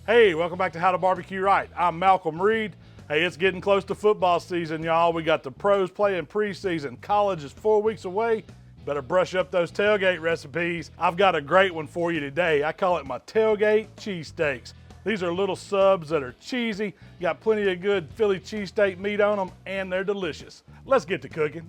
Hey, welcome back to How to Barbecue Right. I'm Malcolm Reed. Hey, it's getting close to football season, y'all. We got the pros playing preseason. College is 4 weeks away. Better brush up those tailgate recipes. I've got a great one for you today. I call it my Tailgate Cheesesteaks. These are little subs that are cheesy, got plenty of good Philly cheesesteak meat on them, and they're delicious. Let's get to cooking.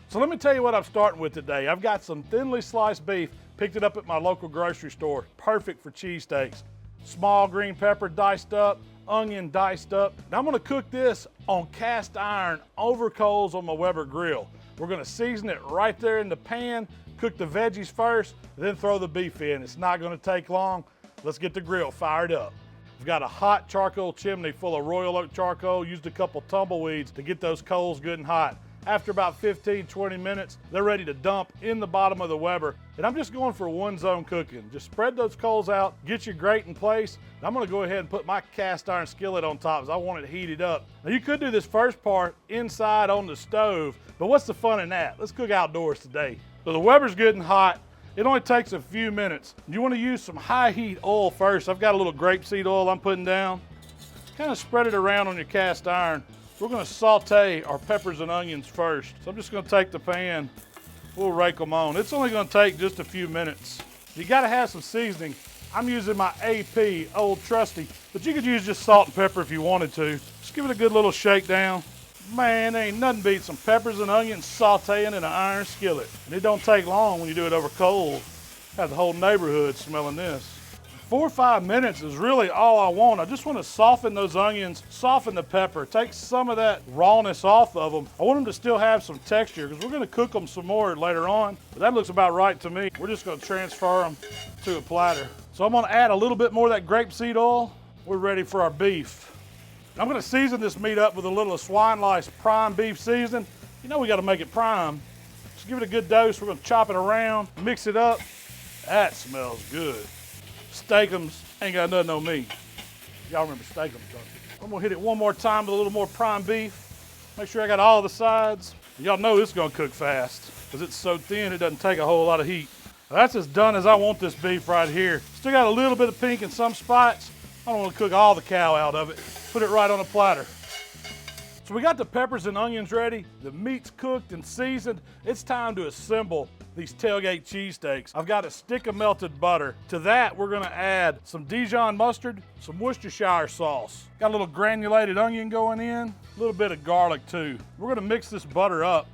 So let me tell you what I'm starting with today. I've got some thinly sliced beef, picked it up at my local grocery store, perfect for cheesesteaks. Small green pepper diced up, onion diced up. Now I'm gonna cook this on cast iron over coals on my Weber grill. We're gonna season it right there in the pan, cook the veggies first, then throw the beef in. It's not gonna take long. Let's get the grill fired up. I've got a hot charcoal chimney full of royal oak charcoal, used a couple tumbleweeds to get those coals good and hot. After about 15-20 minutes, they're ready to dump in the bottom of the Weber. And I'm just going for one zone cooking. Just spread those coals out, get your grate in place. And I'm gonna go ahead and put my cast iron skillet on top as I want it heated up. Now you could do this first part inside on the stove, but what's the fun in that? Let's cook outdoors today. So the Weber's good and hot. It only takes a few minutes. You wanna use some high heat oil first. I've got a little grapeseed oil I'm putting down. Kind of spread it around on your cast iron. We're gonna saute our peppers and onions first. So I'm just gonna take the pan, we'll rake them on. It's only gonna take just a few minutes. You gotta have some seasoning. I'm using my AP, Old Trusty, but you could use just salt and pepper if you wanted to. Just give it a good little shake down. Man, there ain't nothing beats some peppers and onions sauteing in an iron skillet. And it don't take long when you do it over coals. Have the whole neighborhood smelling this. 4 or 5 minutes is really all I want. I just want to soften those onions, soften the pepper, take some of that rawness off of them. I want them to still have some texture because we're going to cook them some more later on. But that looks about right to me. We're just going to transfer them to a platter. So I'm going to add a little bit more of that grapeseed oil. We're ready for our beef. I'm going to season this meat up with a little Swine prime beef seasoning. You know we got to make it prime. Just give it a good dose. We're going to chop it around, mix it up. That smells good. Steakums ain't got nothing on me. Y'all remember steakums, don't you? I'm gonna hit it one more time with a little more prime beef. Make sure I got all the sides. Y'all know this is gonna cook fast because it's so thin it doesn't take a whole lot of heat. Now that's as done as I want this beef right here. Still got a little bit of pink in some spots. I don't want to cook all the cow out of it. Put it right on a platter. So we got the peppers and onions ready. The meat's cooked and seasoned. It's time to assemble these Tailgate Cheesesteaks. I've got a stick of melted butter. To that, we're gonna add some Dijon mustard, some Worcestershire sauce. Got a little granulated onion going in, a little bit of garlic too. We're gonna mix this butter up.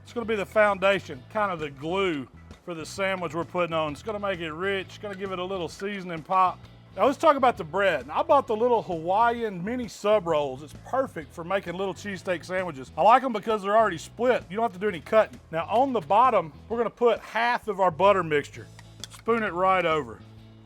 It's gonna be the foundation, kind of the glue for the sandwich we're putting on. It's gonna make it rich, gonna give it a little seasoning pop. Now let's talk about the bread. I bought the little Hawaiian mini sub rolls. It's perfect for making little cheesesteak sandwiches. I like them because they're already split. You don't have to do any cutting. Now on the bottom, we're gonna put half of our butter mixture. Spoon it right over.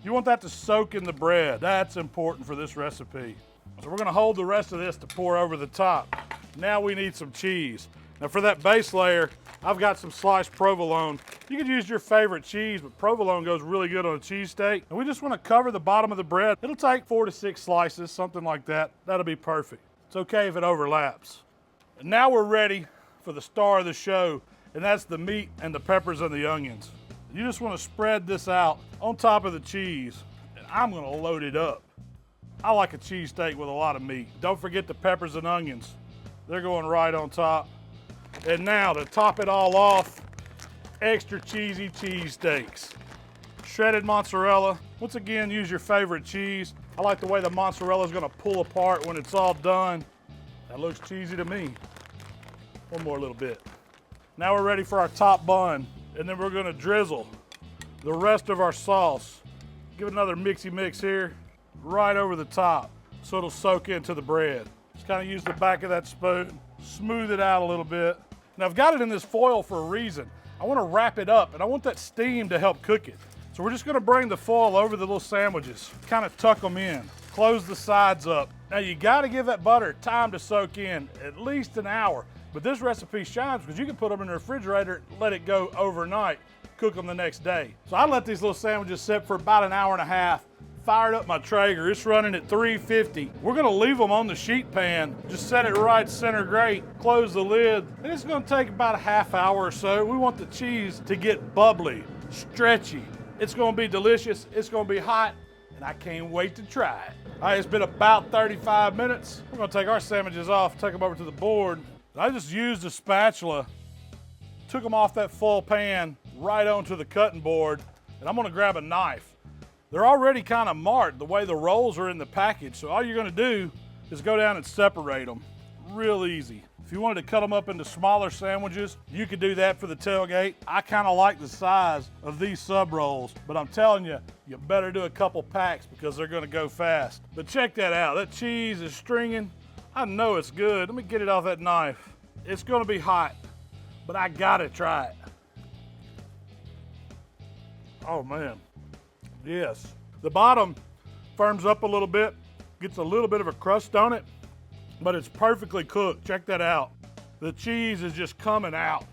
You want that to soak in the bread. That's important for this recipe. So we're gonna hold the rest of this to pour over the top. Now we need some cheese. Now for that base layer, I've got some sliced provolone. You could use your favorite cheese, but provolone goes really good on a cheesesteak. And we just want to cover the bottom of the bread. It'll take 4 to 6 slices, something like that. That'll be perfect. It's okay if it overlaps. And now we're ready for the star of the show, and that's the meat and the peppers and the onions. You just want to spread this out on top of the cheese, and I'm going to load it up. I like a cheesesteak with a lot of meat. Don't forget the peppers and onions. They're going right on top. And now to top it all off, extra cheesy cheesesteaks. Shredded mozzarella. Once again, use your favorite cheese. I like the way the mozzarella is gonna pull apart when it's all done. That looks cheesy to me. One more little bit. Now we're ready for our top bun. And then we're gonna drizzle the rest of our sauce. Give it another mixy mix here, right over the top, so it'll soak into the bread. Just kind of use the back of that spoon, smooth it out a little bit. Now I've got it in this foil for a reason. I want to wrap it up and I want that steam to help cook it. So we're just going to bring the foil over the little sandwiches, kind of tuck them in, close the sides up. Now you got to give that butter time to soak in, at least an hour. But this recipe shines because you can put them in the refrigerator, let it go overnight, cook them the next day. So I let these little sandwiches sit for about an hour and a half. Fired up my Traeger, it's running at 350. We're gonna leave them on the sheet pan, just set it right center grate, close the lid, and it's gonna take about a half hour or so. We want the cheese to get bubbly, stretchy. It's gonna be delicious, it's gonna be hot, and I can't wait to try it. All right, it's been about 35 minutes. We're gonna take our sandwiches off, take them over to the board. I just used a spatula, took them off that full pan right onto the cutting board, and I'm gonna grab a knife. They're already kind of marked the way the rolls are in the package, so all you're gonna do is go down and separate them. Real easy. If you wanted to cut them up into smaller sandwiches, you could do that for the tailgate. I kind of like the size of these sub rolls, but I'm telling you, you better do a couple packs because they're gonna go fast. But check that out, that cheese is stringing. I know it's good. Let me get it off that knife. It's gonna be hot, but I gotta try it. Oh man, yes. The bottom firms up a little bit, gets a little bit of a crust on it, but it's perfectly cooked. Check that out. The cheese is just coming out.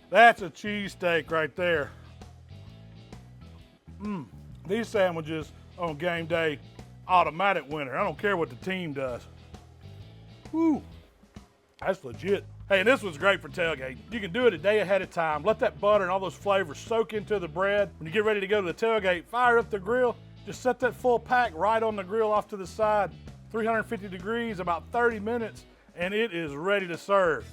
That's a cheesesteak right there. These sandwiches on game day, automatic winner. I don't care what the team does. Woo, that's legit. Hey, and this one's great for tailgate. You can do it a day ahead of time. Let that butter and all those flavors soak into the bread. When you get ready to go to the tailgate, fire up the grill. Just set that full pack right on the grill off to the side. 350 degrees, about 30 minutes, and it is ready to serve.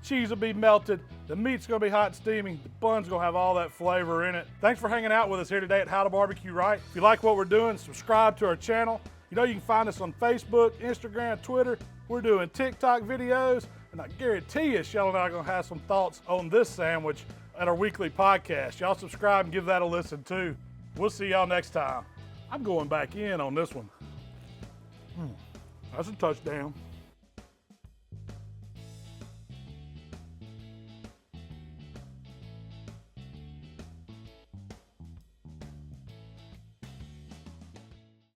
Cheese will be melted, the meat's gonna be hot and steaming, the bun's gonna have all that flavor in it. Thanks for hanging out with us here today at How to Barbecue Right. If you like what we're doing, subscribe to our channel. You know you can find us on Facebook, Instagram, Twitter. We're doing TikTok videos, and I guarantee you, Shell and I are gonna have some thoughts on this sandwich at our weekly podcast. Y'all subscribe and give that a listen too. We'll see y'all next time. I'm going back in on this one. That's a touchdown.